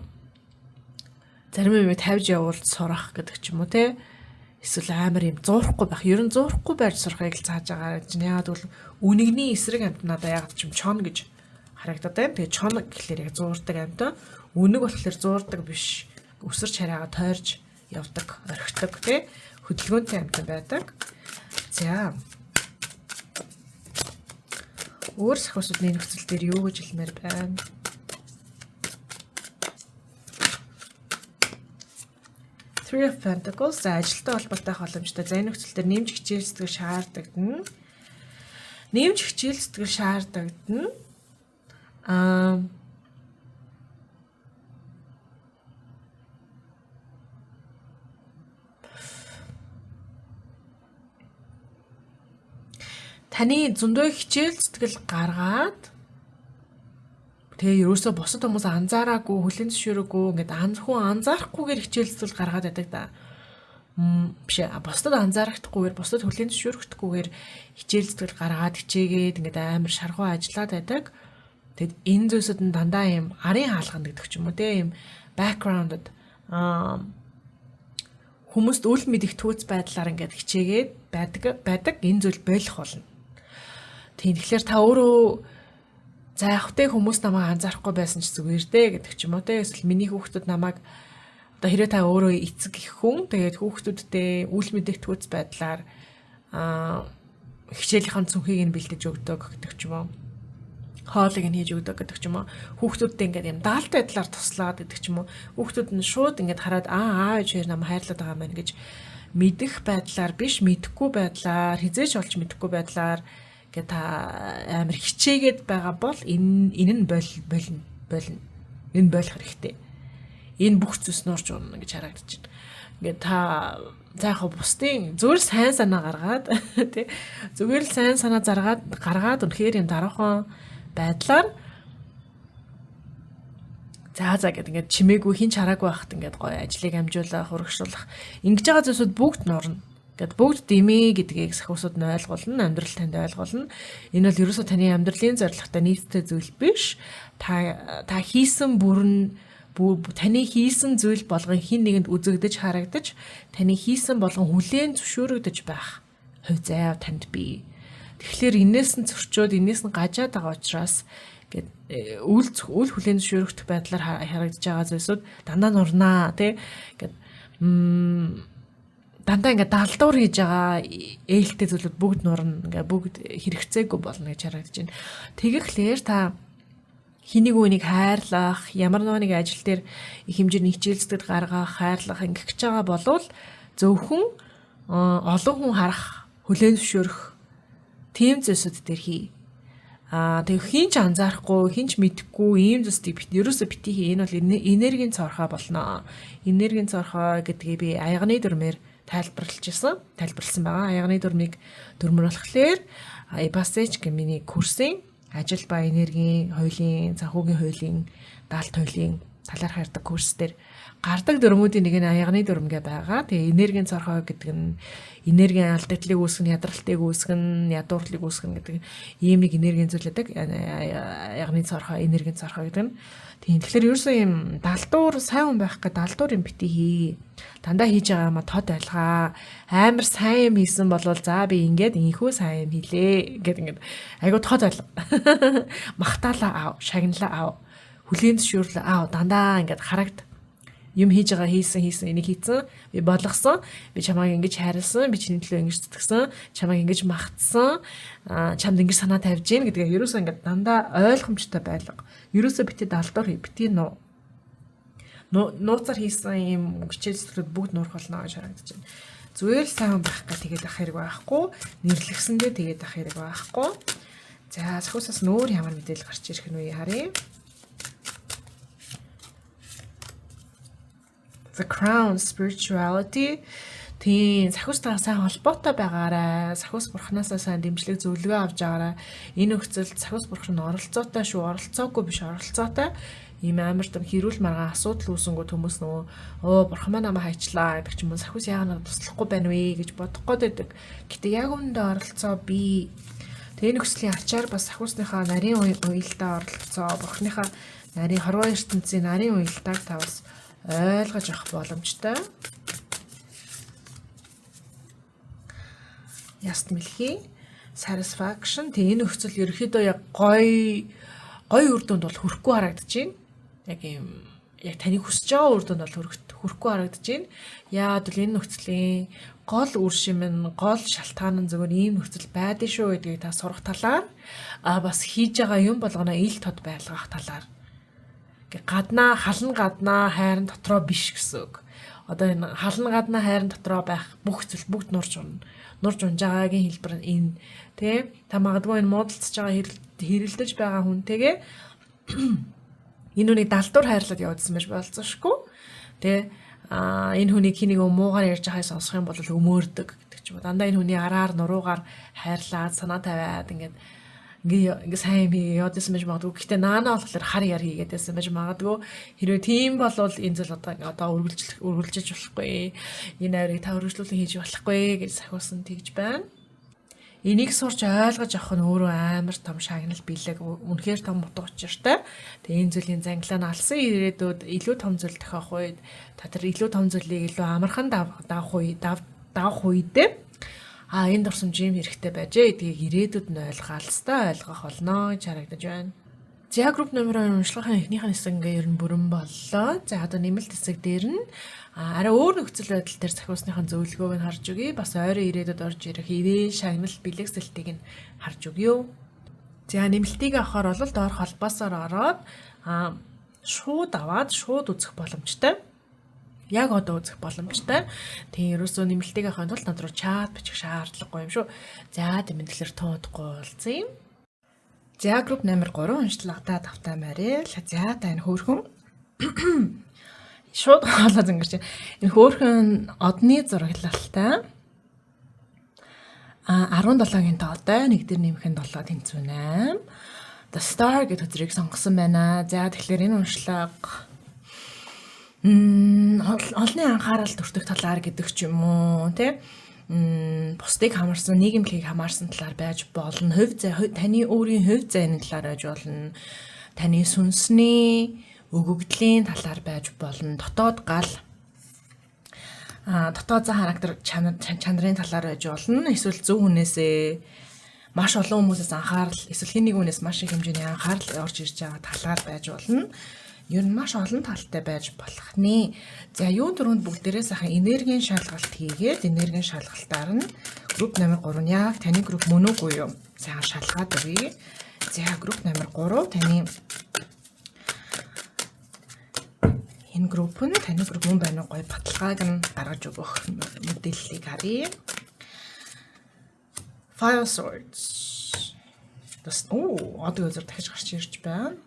юм тавьж явуулж сурах гэдэг ч юм уу те. Эсвэл амар юм зуурахгүй байх. Ер нь зуурахгүй байж сурахыг л зааж байгаа чинь яагаад гэвэл үнэгний эсрэг амт надад яагаад ч юм чон гэж харагдаад байна. Тэгээ чон гэхэлэр яг зуурдаг амт. Үнэг болохоор зуурдаг биш. Өсөрч хараагаа тойрж явдаг, орхидог те. Хөдөлгөөнтэй амт байдаг. За. Өөр сахиусуудны нөхцөл дээр юу гэж хэлмээр байна? Three of Pentacles ажилтай холбоотой боломжтой. За энэ нөхцөл дээр нэмж хичээл сэтгэл шаардагдана. Нэмж хичээл сэтгэл шаардагдана. Таны зөндөө хичээл сэтгэл гаргаад тэгээ ерөөсөө бусад хүмүүс анзаараагүй, хүлээн зөвшөөрөөгүй ингээд хүн анзаарахгүйгээр хичээл зүйл гаргаад байдаг да. Биш бусдад анзаарахдаггүйгээр, бусдад хүлээн зөвшөөрөхдөггүйгээр хичээл зүйл гаргаад хичээгээд ингээд амар шаргуу ажиллаад байдаг. Тэгэд энэ зүйлсүүд нь дандаа юм арын хаалганд гэдэг ч юм уу те юм background-д хүмүүст үл мэдих түүц байдлаар ингээд хичээгээд байдаг энэ зүйл болох болно. Тэгэхээр та өөрөө за явахтай хүмүүс намайг анзаарахгүй байсан ч зүгээр дээ гэдэг ч юм уу те. Эсвэл миний хүүхдүүд намайг одоо хэрэг та өөрөө эцэг их хүн тэгээд хүүхдүүдтэй үл мэдэх түүц байдлаар хичээлийнхэн цүнхийг нь бэлдэж өгдөг гэдэг ч юм уу. Хоолыг нь хийж өгдөг гэдэг ч юм уу. Хүүхдүүдтэй ингээд юм даалт байдлаар туслаад гэдэг ч юм уу. Хүүхдүүд нь шууд ингээд хараад аав ээж хоёр намайг хайрлаад байгаа юм байна гэж мэдэх байдлаар биш, мэдэхгүй байдлаар, хизээч олж мэдэхгүй байдлаар гэ та амар хичээгээд байгаа бол энэ нь болно. Энэ болох хэрэгтэй. Энэ бүх зүйлс нуурч унана гэж харагдаж байна. Ингээд та заахаа бусдын зүгээр сайн санаа гаргаад тий зүгээр л сайн санаа гаргаад үнэхээр юм дараахан байдлаар за гэдэг ингээд чимээгүй хин чараагүй байхад ингээд гоё ажлыг амжуулах, урагшуулах ингэж байгаа зүйлсүүд бүгд нуурна. Гэт бүгд дэмий гэдгийг сахиусууд нь ойлгуулна, амьдрал танд ойлгуулна. Энэ бол ерөөсөө таны амьдралын зорилготой нийцтэй зүйл биш. Та хийсэн таны хийсэн зүйл болгон хин нэгэнд үзэгдэж харагдаж, таны хийсэн болгон хүлээн зөвшөөрөгдөж байх хувь заяа танд бий. Тэгэхээр энээс нь зөрчөөд, энээс нь гажаад байгаа учраас үл хүлээн зөвшөөрөгдөх байдлаар харагдаж байгаа зүйлсүүд дандаа нурнаа тий. Дандаа ингээд далдуур хийж байгаа ээлтэй зүйлүүд бүгд нурна. Ингээд бүгд хэрэгцээгүй болно гэж харагдаж байна. Тэгэхээр та хэнийг үнийг хайрлах, ямар нэг ажил дээр их хэмжээний хичээл сэтгэл гаргах, хайрлах ингэж байгаа болвол зөвхөн олон хүн харах, хүлээн зөвшөөрөх тийм зүйлсүүд дээр хий. Тэгээ хинч анзаарахгүй, хинч мэдэхгүй ийм зүйлсийг ерөөсөө бити хий. Энэ бол энергийн цорхоо болно. Энергийн цорхоо гэдгийг би аяганы дүрмээр тайлбарлсан байгаа. Аяганы дүрмийг дүрмөрлөхлөөр Ибасеч гэмийн курсын ажил ба энергийн хуулийн, санхүүгийн хуулийн, даалт хуулийн талаар хардаг курс дээр гардаг дүрмүүдийн нэг нь аяганы дүрмгээ байгаа. Тэгээ энергийн цорхоо гэдэг нь энергийн алдагдлыг үүсгэн, ядралтыг үүсгэн, ядуурлыг үүсгэн гэдэг ийм нэг энергийн зүйл байдаг. Аяганы цорхоо, энергийн цорхоо гэдэг нь. Тэгэхээр ерөөсөө юм далдуур сайн хүн байх гэдэг далдуур юм бити хий. Дандаа хийж байгаа юм тод байлгаа. Амар сайн юм хийсэн болвол за би ингээд инхүү сайн юм хийлээ гэдэг ингээд айгуу тод байлга. Махтаалаа аав, шагналаа аав. Хүлээн зөвшөөрлөө аав. Дандаа ингээд харагд. Юм хийж байгаа хийсэн энийг хийцэн би болгосон би чамайг ингэж хайрлсан би чиний төлөө ингэж зүтгэсэн чамайг ингэж магтсан чамд ингэж санаа тавьж гин гэдгээ ерөөсөө ингэ дандаа ойлгомжтой байлга ерөөсөө бити далдуур бити нууцаар хийсэн юм хичээл зүтгэл бүгд нуурах болно гэж харагдаж байна. Зүгээр сайн байх гэх тэгээд ах хэрэг байхгүй. Нэрлэгсэндээ тэгээд ах хэрэг байхгүй. За сахиусаас нөөр ямар мэдээлэл гарч ирэх нь вэ харъя. The Crown Spirituality. Тийм сахиустайгаа сайн холбоотой байгаарай. Сахиус бурхнаасаа сайн дэмжлэг зөвлөгөө авч байгаарай. Энэ нөхцөлд сахиус бурхан оролцоотой шүү. Оролцоогүй биш оролцоотой. Ийм амар том хэрүүл маргаан асуудал үүсэнгүү хүмүүс нөгөө бурхан маань намайг хайчлаа гэдэг ч юм уу сахиус яагаад туслахгүй байна вэ гэж бодох гээд байдаг. Гэтэ яг үүндээ оролцоо би. Тэгээ нөхцөлийн ачаар бас сахиусныхаа нарийн уялдаа оролцоо. Бурханыхаа нарийн хорвоо ертөнцийн нарийн уялдааг та бас ойлгож авах боломжтой. Яст мэлхий satisfaction тэгээ энэ нөхцөл ерөөхдөө яг гоё үр дүнд бол хүрэхгүй харагдаж байна. Яг таны хүсэж байгаа үр дүнд бол хүрэхгүй харагдаж байна. Яад л энэ нөхцөлийн гол үр шимэн, гол шалтгаан нь зөвхөн ийм нөхцөл байдсан шүү гэдгийг та сурах талаар бас хийж байгаа юм болгоно ил тод байлгах талаар гаднаа халан гаднаа хайрын дотроо биш гэсэн үг. Одоо энэ халан гаднаа хайрын дотроо байх бүх зүйл бүгд нурж унжаагийн хэлбэр нь энэ тий та магадгүй энэ муудалцж байгаа хэрэлдэж байгаа хүнтэйгээ энэ хүнийг далдуур хайрлаад явуулсан байж болцсошгүй тий энэ хүнийг хэнийг муугаар ярьж байгааг сонсох юм бол өмөөрдөг гэдэг ч юм уу. Дандаа энэ хүний араар нуруугаар хайрлаад санаа тавиад ингээд сайн явуулсан байж магадгүй. Гэхдээ наанаа болохоор хар яр хийгээд байсан байж магадгүй. Хэрвээ тийм болвол энэ зүйл одоо үргэлжлэж болохгүй. Энэ авирыг та үргэлжлүүлэн хийж болохгүй гэж сахиусан тэгж байна. Энийг сурч ойлгож авах нь өөрөө амар том шагнал бэлэг үнэхээр том утга учиртай. Тэгээ энэ зүйлийн зангилаа нь алсан ирээдүйд илүү том зүйл тохиох үед та тэр илүү том зүйлийг илүү амархан давах үедээ энэ дурсамж юм хэрэгтэй байжээ гэдгийг ирээдүйд нь ойлгох болно гэж харагдаж байна. За групп номер 2 уншлагын эхнийхэн хэсэг ингээ ер нь бүрэн боллоо. За одоо нэмэлт хэсэг дээр нь арай өөр нөхцөл байдал дээр сахиусныхын зөвлөгөөг нь харж өгье. Бас ойрын ирээдүйд орж ирэх ивэл шагнал бэлэгсэлтийг нь харж өгье. За нэмэлтийг авахаар бол доор холбоосоор ороод шууд аваад шууд үзэх боломжтой. Яг одоо үзэх боломжтой. Тэгээ ерөөсөө нэмэлтийг авахын тулд над руу чат бичих шаардлагагүй юм шүү. За тэмдэглэлээр туудахгүй болсон юм. За групп номер 3 уншлагатаа тавтай марил. За та энэ хөөрхөн шууд хаалаа зангирч. Энэ хөөрхөн одны зураглалтай 17-гийн тоодой 1 дээр нэмэх нь 7 тэнцүү 8. The Star гэдэг өдрийг сонгосон байна. За тэгэхээр энэ уншлага олонний анхаарал төртөх талаар гэдэг ч юм уу тий бусдыг хамаарсан нийгэмлэгийг хамаарсан талаар байж болно. Таны өөрийн хувь зайны талаар байж болно. Таны сүнсний өгөгдлийн талаар байж болно. Дотоод гал дотоод зан характер чанарын талаар байж болно. Эсвэл зөв хүнээсээ маш олон хүмүүсээс анхаарал эсвэл хэн нэг хүнээс маш их хэмжээний анхаарал орж ирж байгаа талаар байж болно. Ер нь маш олон талтай байж болох нэ. За юун дөрөнд бүгдээрээ сайхан энергийн шалгалт хийгээд энергийн шалгалтаар нь групп номер 3 яг таны групп мөн үгүй юу? Сайхан шалгаад өгье. За групп номер 3 таны энэ групп нь таны групп мөн байна уу? Гоё баталгааг нь гаргаж өгөх мэдээллийг харъя. Five Swords. Одоо зөв дахиж гарч ирж байна.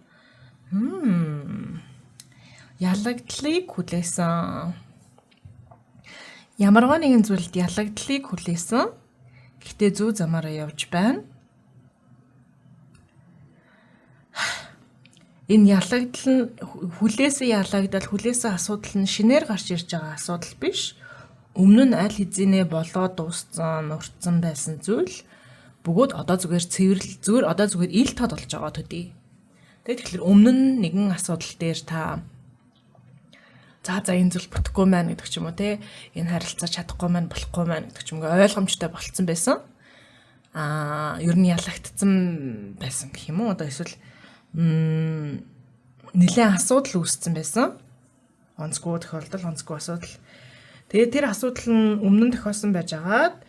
Ялагдлыг хүлээсэн. Ямарваа нэгэн зүйлд ялагдлыг хүлээсэн. Гэхдээ зүү замаараа явж байна. Энэ ялагдал нь хүлээсэн асуудал нь шинээр гарч ирж байгаа асуудал биш. Өмнө нь аль хэзээ болоод дууссан, уртсан байсан зүйл бөгөөд одоо зүгээр одоо зүгээр ил тод болж байгаа төдий. Тэгэхээр өмнө нь нэгэн асуудал дээр та за энэ зүйл бүтэхгүй маань гэдэг ч юм уу те энэ харилцаа чадахгүй маань болохгүй маань гэдэг ч юм уу ойлгомжтой болцсон байсан. Ер нь ялагдсан байсан гэх юм уу одоо эсвэл нэлээд асуудал үүссэн байсан. Онцгүй тохиолдол, онцгүй асуудал. Тэгээд тэр асуудал нь өмнө нь тохиолсон байж агаад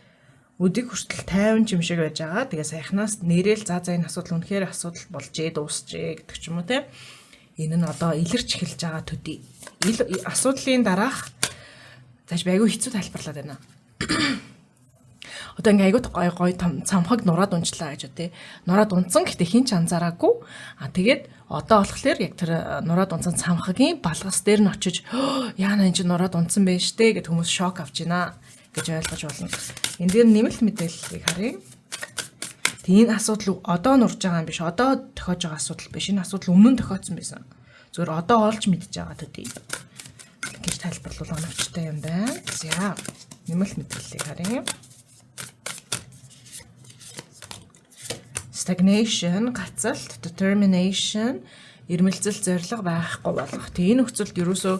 өдийг хүртэл 50 юм шиг байж байгаа. Тэгээ саяхнаас нэрэл за энэ асуудал үнэхээр асуудал болжээ, дуусчээ гэдэг ч юм уу те. Энэ нь одоо илэрч эхэлж байгаа төдий. Асуудлын дараах зааж байггүй хэцүү тайлбарлаад байна. Одоо ингээ айгуу гой цамхаг нураад унчлаа гэж үү. Нураад унтсан гэхдээ хин ч анзаараагүй. Тэгээд одоо болохоор яг тэр нураад унтсан цамхагийн балгас дээр нь очиж яана энэ ч нураад унтсан байж штэ гэд хүмүүс шок авч байна гэж ойлгож болно. Энд дээр нэмэлт мэдээллийг харъя. Энэ асуудал одоо нурж байгаа юм биш. Одоо тохиож байгаа асуудал биш. Энэ асуудал өмнө нь тохиодсон байсан. Зүгээр одоо олж мэдж байгаа төдий. Гэж тайлбарлуул оновчтой юм байна. За нэмэлт мэдээллийг харъя. Stagnation, гацалт, determination, ирмэлзэл зориг байхгүй болох. Тэгээ энэ нөхцөлд ерөөсөө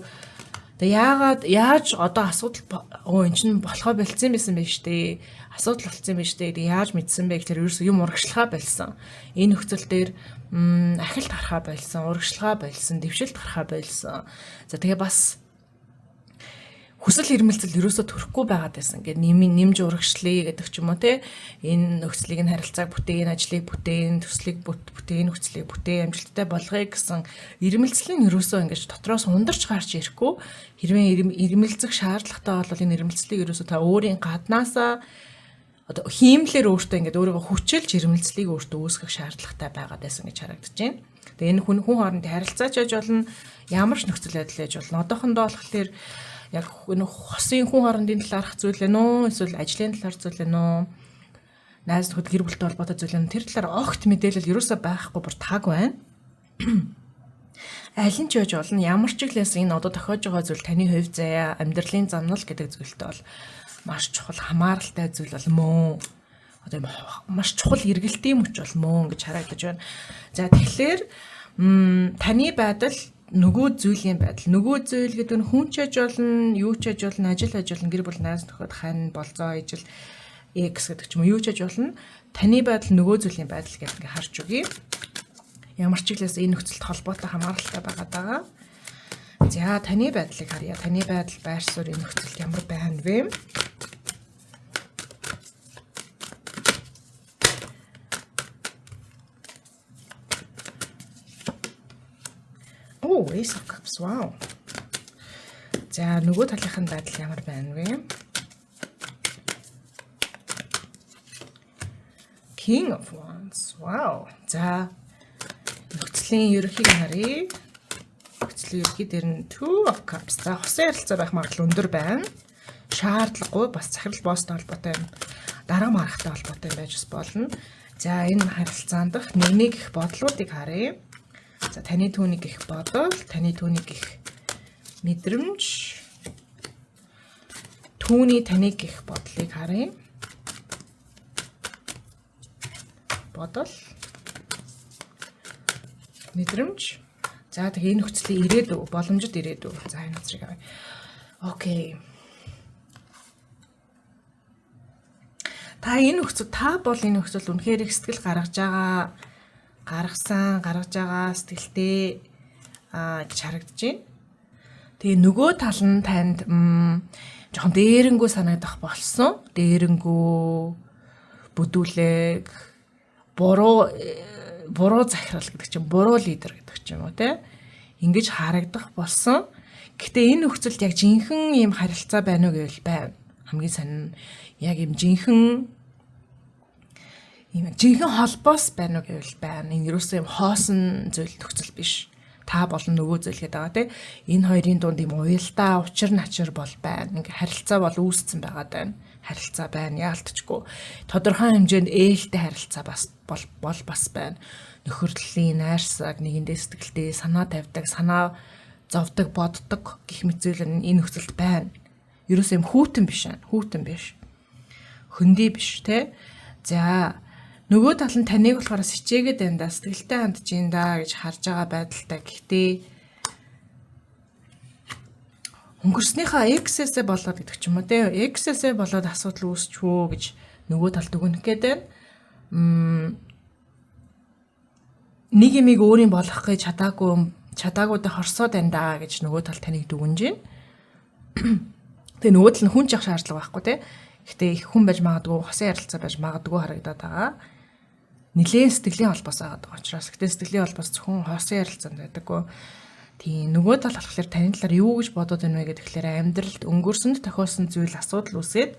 яаж одоо асуудал эн чинь болохоо болцсон байсан байж тээ. Асуудал болцсон байж тээ. Яаж мэдсэн бэ гэхээр ерөөсөө юм урагшлахаа болсон. Энэ нөхцөл дээр ахилт гарахаа болсон, урагшлахаа болсон, дэвшилт гарахаа болсон. За тэгээ бас хүсэл эрмэлзэл ерөөсөө төрөхгүй байгаад байсан. Ингээд нэмж урагшлая гэдэг ч юм уу те. Энэ нөхцөлийг нь харилцааг бүтээн, ажлыг бүтээн, төслийг бүтээн, нөхцөлийг бүтээн, амжилттай болгоё гэсэн эрмэлзэл нь ерөөсөө ингээд дотроос ундарч гарч ирэхгүй. Хэрвээ эрмэлзэх шаардлагатай бол энэ эрмэлзлийг ерөөсөө та өөрийн гаднаасаа одоо хиймлэр өөртөө ингээд өөрийгөө хүчилж эрмэлзлийг өөртөө үүсгэх шаардлагатай байгаад байсан гэж харагдаж байна. Тэгээ энэ хүн хоорондын харилцаач яж болно, ямар ч нөхцөл байдал яж болно. Одоохондоо болохоор яг энэ хосын хүн хоорондын талаарх зүйл ээ нөө эсвэл ажлын талаар зүйл ээ нөө найз нөхөд гэр бүлтэй холбоотой зүйл ээ тэр талаар огт мэдээлэл ерөөсөө байхгүй бүр таг байна. Аль нь ч яж болно ямар ч иглээс энэ одоо тохиож байгаа зүйл таны хувь заяа амьдралын замнал гэдэг зүйлтэй бол маш чухал хамааралтай зүйл бол мөн одоо маш чухал эргэлтийн мөч бол мөн гэж харагдаж байна. За тэгэхээр таны байдал нөгөө зүйлийн байдал. Нөгөө зүйл гэдэг нь хүн ч аж болно, юу ч аж болно, ажил аж болно, гэр бүл найз нөхөд хань болцоо ижил X гэдэг ч юм уу юу ч аж болно. Таны байдал нөгөө зүйлийн байдал гэдэг ингээ харж үгэй. Ямар ч иглээс энэ нөхцөлд холбоотой хамааралтай байгаа. За таны байдлыг харъя. Таны байдал байр суурь энэ нөхцөлд ямар байна вэ? Ace of Cups. Wow. За нөгөө талынхын байдал ямар байна вэ? King of Wands. Wow. За нөхцөлийн ерөнхийг харъя. Нөхцөлийн ерөнхий дээр нь Two of Cups. За хосын ярилцаа байх магадлал өндөр байна. Шаардлагагүй бас захирал босстой холбоотой юм. Дарга маргатай холбоотой байж болно. За энэ харилцаанд дах нэг их бодлуудыг харъя. За таны түүнийг их бодол, таны түүнийг их мэдрэмж, түүний таныг их бодлыг харъя. Бодол, мэдрэмж. За тэгээ энэ нөхцөлийн ирээдүй, боломжит ирээдүй. За энэ үзрийг авъя. Окей. Та бол энэ нөхцөлд үнэхээр их сэтгэл гаргаж байгаа сэтгэлтэй гэж харагдаж байна. Тэгээ нөгөө тал нь танд жоохон дээрэнгүү санагдах болсон. Дээрэнгүү бүдүүлэг, буруу захирал гэдэг чинь, буруу лидер гэдэг ч юм уу те. Ингэж харагдах болсон. Гэхдээ энэ нөхцөлд яг жинхэнэ ийм харилцаа байна уу гэвэл байна. Хамгийн сонин яг ийм жинхэнэ холбоос байна уу гэвэл байна. Энэ юусэн юм хоосон зүйл нөхцөл биш. Та болон нөгөө зүйл гэдэг байгаа тийм. Энэ хоёрын дунд юм уялдаа, учир начир бол байна. Ингээ харилцаа бол үүсцэн байгаа даа. Харилцаа байна, яалтчгүй. Тодорхой хэмжээнд ээлтэй харилцаа бас байна. Нөхөрлөлийн найрсаг, нэгэндээ сэтгэлтэй санаа тавьдаг, санаа зовдөг, боддог гэх мэт зүйл энэ нөхцөлд байна. Юусэн юм хүүтэн биш. Хөндөй биш тийм. За нөгөө тал нь таныг болохоор сичээгээд байна да, сэтгэлтэй хандж ин да гэж харж байгаа байдалтай. Гэхдээ өнгөрснийхаа X-ээсээ болоод гэдэг ч юм уу те. X-ээсээ болоод асуудал үүсчихвөө гэж нөгөө талд өгнөх гээд байна. Нэг юмыг өөрийн болгох гэж чадаагүйдээ хорсоод байна да гэж нөгөө тал таныг дүгнэж байна. Тэгээ нөгөө тал нь хүн чих шаардлага байхгүй те. Гэхдээ их хүн байж магадгүй, хосын ярилцаа байж магадгүй харагдаад байгаа. Нилээн сэтгэлийн холбоос байгаа учраас гэтээ сэтгэлийн холбоос зөвхөн хосын ярилцаанд байдаггүй. Тийм нөгөө тал болохоор таны талаар юу гэж бодоод байна вэ гэхээр амьдралд өнгөрсөнд тохиолсон зүйл асуудал үүсээд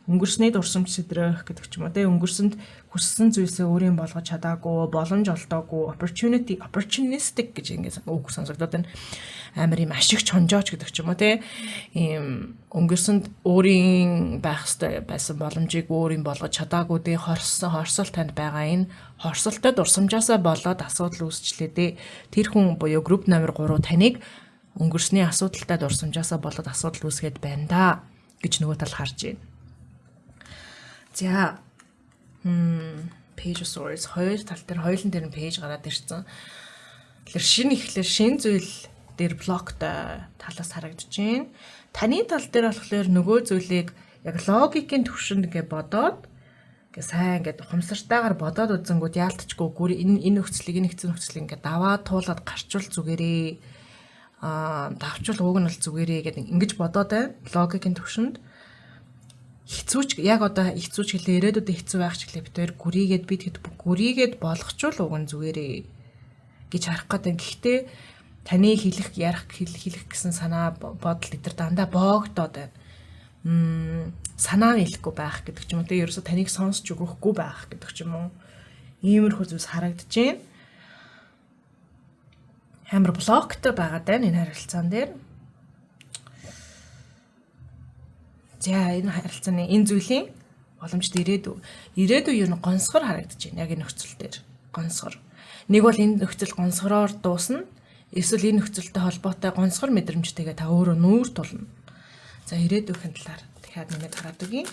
өнгөрсний дурсамж сэдрэх гэдэг ч юм уу те өнгөрсөнд хүссэн зүйлсээ өөрийн болгож чадаагүй, боломж олдоогүй, opportunistic гэж ингэж үг сонсогдоод байна. Амар юм ашиг чонжооч гэдэг ч юм уу те ийм өнгөрсөнд өөрийн байх ёстой байсан боломжийг өөрийн болгож чадаагүй те хорсол танд байгаа энэ хорсолтой дурсамжаасаа болоод асуудал үүсчлээ те тэр хүн буюу групп номер 3 таныг өнгөрсний асуудалтай дурсамжаасаа болоод асуудал үүсгээд байна да гэж нөгөө тал харж байна. За page of swords хоёр тал дээр хоёулын дээр нь пэйж гараад ирсэн. Тэгэхээр шинэ зүйл дээр блоктой талаас харагдаж байна. Таны тал дээр болохоор нөгөө зүйлийг яг логикийн төвшөнд ингээ бодоод ингээ сайн ингээ ухамсартайгаар бодоод үзэнгүүт яалтчгүй энэ нөхцөлийг ингээ даваа туулаад гарчвал зүгээрээ давчвал уг нь бол зүгээрээ гэдэг ингэж бодоод байна. Логикийн төвшөнд хэцүүч яг одоо хэцүүч хэлээ ирээдүйдээ хэцүү байх ч гэлээ битээр гүрийгээд болгочвол уг нь зүгээрээ гэж харах гэдэг. Гэхдээ таны хэлэх гэсэн санаа бодол эдгээр дандаа боогдоод байна. Санаа хэлэхгүй байх гэдэг ч юм уу те ерөөсө таныг сонсч өгөхгүй байх гэдэг ч юм уу. Иймэрхүү зүйлс харагдаж байна. Хамар блоктой байгаад байна энэ харилцаан дээр. За энэ харилцааны энэ зүйлийн боломжтой ирээдүй юу н гонсгор харагдаж байна. Яг энэ нөхцөл дээр гонсгор. Нэг бол энэ нөхцөл гонсгороор дуусна. Эсвэл энэ нөхцөлтэй холбоотой гонсгор мэдрэмжтэйгээ та өөрөө нүүр тулна. За ирээдүйн талаар дахиад нэмээд хараад өгье.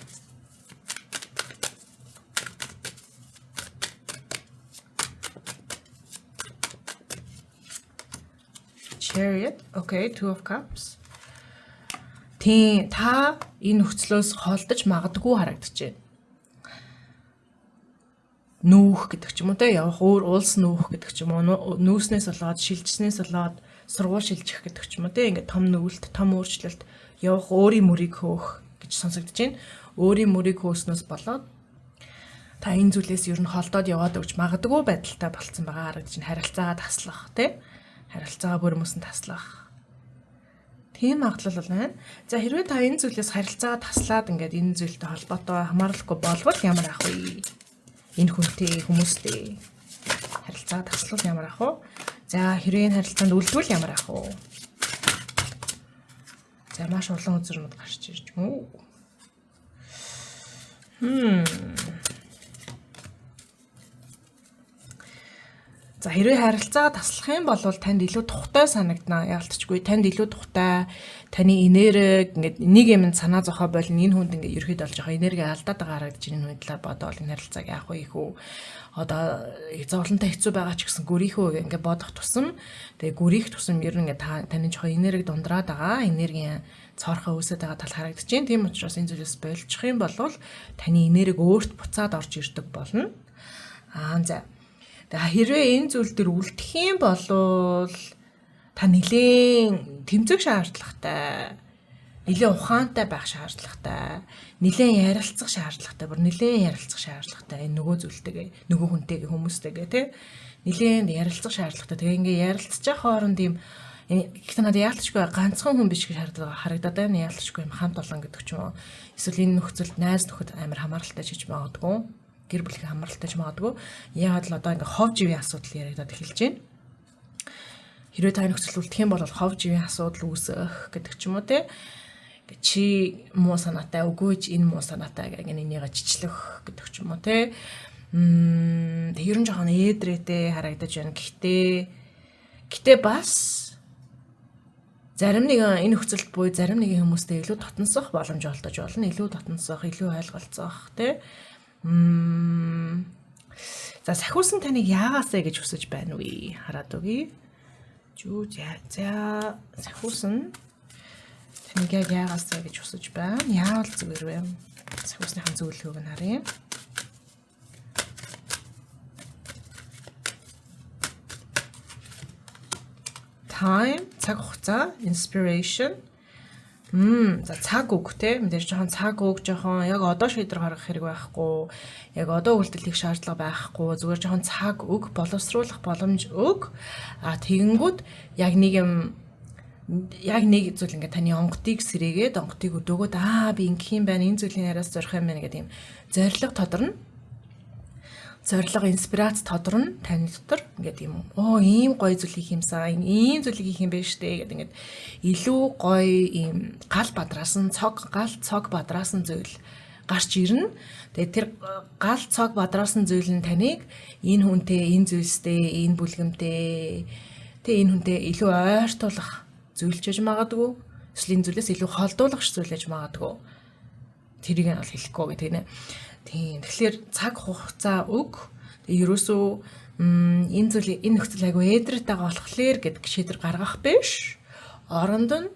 Chariot. Okay, Two of Cups. Та энэ нөхцлөөс холдож магадгүй харагдаж байна. Нүүх гэдэг ч юм уу те явах уулс нүүх гэдэг ч юм уу нүүснээс болоод шилжснээс болоод сургууль шилжих гэдэг ч юм уу те ингээд том нүүлт том өөрчлөлт явах өөрийн мөрийг хөөх гэж сонсогдож байна. Өөрийн мөрийг хөөснөөс болоод та энэ зүйлээс ер нь холдоод яваад өгч магадгүй байдалтай болцсон байгаа харагдаж байна. Харилцаагаа таслах те харилцаагаа бүр юмсан таслах. Тийм магадлал бол байна. За хэрвээ та энэ зүйлээс харилцаагаа таслаад ингээд энэ зүйлтэй холбоотой хамаарлахгүй болвол ямар ах вэ? Энэ хүнтэй хүмүүстэй харилцаа таслал ямар ах вэ? За хэрвээ энэ харилцаанд үлдвэл ямар ах вэ? За маш олон үзэрнүүд гарч ирж мүү. За хэрвээ харилцаа таслах юм бол танд илүү тухтай санагдана. Яалтчгүй танд илүү тухтай таны энерги ингээд нэг юм санаа зовхоо болно. Энэ хүнд ингээд ерөөд олж байгаа энерги алдаад байгаа харагдаж энэ хүн талаар бодоол энэ харилцааг яах вэ хүү? Одоо зовлонтой хэцүү байгаа ч гэсэн гүрийнхөө ингээд бодох тусам тэгээ гүрих тусам ер нь ингээд таны жоохон энерги дундраад байгаа. Энергийн цоорхоо үүсээд байгаа тал харагдаж байна. Тийм учраас энэ зүйлээс болчих юм бол таны энерги өөрт буцаад орж ирдэг болно. За хэрвээ энэ зүйл дээр үлдэх юм бол та нэлээд тэмцэх шаардлагатай, нэлээд ухаантай байх шаардлагатай, нэлээд ярилцах шаардлагатай, бүр нэлээд ярилцах шаардлагатай энэ нөгөө зүйлтэйгээ, нөгөө хүнтэйгээ хүмүүстэйгээ тий нэлээд ярилцах шаардлагатай. Тэгээ ингээ ярилцж байгаа хооронд юм ихтэй надад яалтчгүй ганцхан хүн биш гэж харагдаад байна. Яалтчгүй юм хамт олон гэдэг ч юм уу. Эсвэл энэ нөхцөлд найз нөхөд амар хамааралтай хийж магадгүй. Гэр бүлийн хамралтай ч магадгүй. Яагаад л одоо ингээ хов живийн асуудал яригадад эхэлж байна. Хэрвээ та нөхцөл үлдэх юм бол хов живийн асуудал үүсэх гэдэг ч юм уу те. Чи муу санаатай үгүй ч энэ муу санаатай гэх энийгээ жичлэх гэдэг ч юм уу те. Тэр нь жоохон ээдрээтэй харагдаж байна. Гэхдээ бас зарим нэгэн энэ нөхцөлд буй зарим нэгэн хүмүүстэй илүү дотносох боломж олдож болно. Илүү дотносох, илүү ойлголцох те. За сахиусан таныг яагаасаа гэж хүсэж байна вэ? Хараад өгье. За сахиусан таныг яагаасаа гэж хүсэж байна. Яавал зүгээр вэ? Сахиусныхан зөвлөгөөг нь харъя. Time, цаг хугацаа, inspiration. За цаг үг те мэдээж жоохон цаг үг жоохон яг одоо шийдвэр гаргах хэрэг байхгүй, яг одоо үйлдэл хийх шаардлага байхгүй, зүгээр жоохон цаг үг боловсруулах боломж өг. Тэгэнгүүт яг нэг юм яг нэг зүйл ингээд таны онготыг сэрээгээд онготыг өдөөгөөд би ингэх юм байна, энэ зүйлийн араас зорих юм байна гэдэг юм зориг тодорно. Зориг инспирац тодорно таны дотор ингээд юм ийм гоё зүйл хийх юмсан, ийм зүйл хийх юм байна штэ гэдэг ингээд илүү гоё ийм гал бадраасан цог бадраасан зүйл гарч ирнэ. Тэгээд тэр гал цог бадраасан зүйл нь таныг энэ хүнтэй, энэ зүйлстэй, энэ бүлгэмтэй, тэгээ энэ хүнтэй илүү ойртуулах зүйлж яж магадгүй. Эсвэл энэ зүйлээс илүү холдуулагч зүйлж магадгүй. Тэрийг нь бол хэлэхгүй гэдэг нэ. Тийм. Тэгэхээр цаг хугацаа өг. Тэгээ ерөөсөө энэ зүйл энэ нөхцөл айгүй эдрээд байгаа болохоор гэдэг шийдвэр гаргах биш. Оронд нь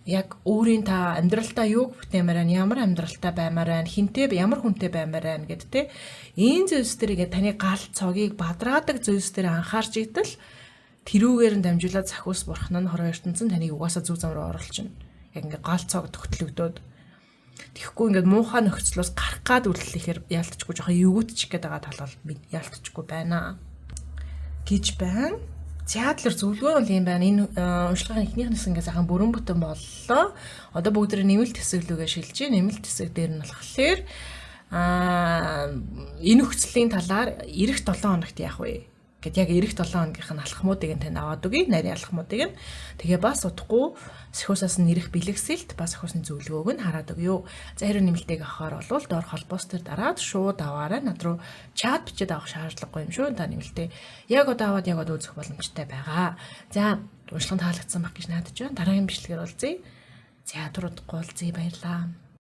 яг өөрийн та амьдралтаа юу бүтээмээр байна, ямар амьдралтай баймаар байна, хинтээ ямар хүнтэй баймаар байна гэд тэ. Энэ зүйлс дээр таны гал цогийг бадраадаг зүйлс дээр анхаарч идэл тэрүүгээр нь дамжуулаад захиус бурхан нь хорон ертөнцийн таныг угаасаа зүг зам руу оруулчихна. Яг ингээ гал цог төгтлөгдөөд тэгэхгүй ингээд муухай нөхцлөөс гарах гад үлдлэхээр яалтчгүй жоохон эвгүүтчих гээд байгаа тал бол яалтчгүй байна гэж байна. Театраар зөвлөгөө бол юм байна. Энэ уншлагын эхнийхнээс ингээ сайхан бүрэн бүтэн боллоо. Одоо бүгд нэмэлт хэсэг лүгээ шилжиж, нэмэлт хэсэг дээр нь болохоор энэ нөхцөлийн талаар эх 7 хоногт яах вэ? Гэт яг эх 7 хоногийнх нь алхмуудыг нь тань аваад өгье. Нарийн алхмуудыг нь. Тэгээ бас удахгүй сахиусаас нь ирэх бэлгэсэлт бас сахиусны зөвлөгөөг нь хараад өгье. За хэрэг нэмэлтийг авахаар бол доор холбоос дээр дараад шууд аваарай. Над руу чат бичээд авах шаардлагагүй юм шүү. Та нэмэлтээ яг одоо аваад яг одоо үзэх боломжтой байгаа. За уншлага таалагдсан баг гэж найдаж байна. Дараагийн бичлэгээр уулзъя. За туруудахгүй уулзъя, баярлалаа.